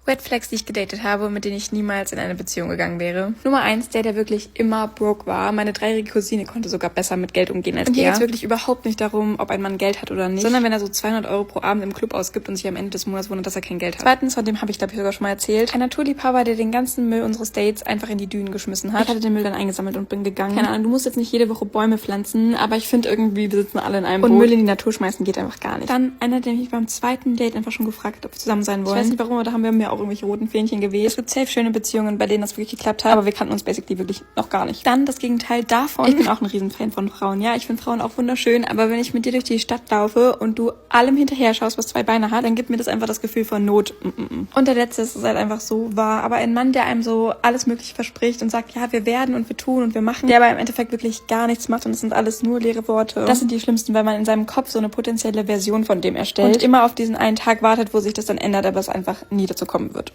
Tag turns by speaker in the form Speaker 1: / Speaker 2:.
Speaker 1: Red Flags, die ich gedatet habe und mit denen ich niemals in eine Beziehung gegangen wäre. Nummer 1, der wirklich immer broke war. Meine 3-jährige Cousine konnte sogar besser mit Geld umgehen als er. Und hier geht es wirklich überhaupt nicht darum, ob ein Mann Geld hat oder nicht, sondern wenn er so 200 Euro pro Abend im Club ausgibt und sich am Ende des Monats wundert, dass er kein Geld hat. Zweitens, von dem habe ich glaube ich sogar schon mal erzählt, ein Naturliebhaber, der den ganzen Müll unseres Dates einfach in die Dünen geschmissen hat. Ich hatte den Müll dann eingesammelt und bin gegangen. Keine Ahnung, du musst jetzt nicht jede Woche Bäume pflanzen, aber ich finde irgendwie, wir sitzen alle in einem Boot. Und Müll in die Natur schmeißen geht einfach gar nicht. Dann einer, der mich beim zweiten Date einfach schon gefragt hat, ob wir zusammen sein wollen. Ich weiß nicht warum, aber da haben wir mir auch irgendwelche roten Fähnchen gewählt. Es gibt safe schöne Beziehungen, bei denen das wirklich geklappt hat, aber wir kannten uns basically wirklich noch gar nicht. Dann das Gegenteil davon. Ich bin auch ein Riesenfan von Frauen. Ja, ich finde Frauen auch wunderschön, aber wenn ich mit dir durch die Stadt laufe und du allem hinterher schaust, was 2 Beine hat, dann gibt mir das einfach das Gefühl von Not. Und der letzte ist halt einfach so wahr. Aber ein Mann, der einem so alles Mögliche verspricht und sagt, ja, wir werden und wir tun und wir machen, der aber im Endeffekt wirklich gar nichts macht und es sind alles nur leere Worte. Das sind die schlimmsten, weil man in seinem Kopf so eine potenzielle Version von dem erstellt und immer auf diesen einen Tag wartet, wo sich das dann ändert, aber es einfach nie dazu kommen wird.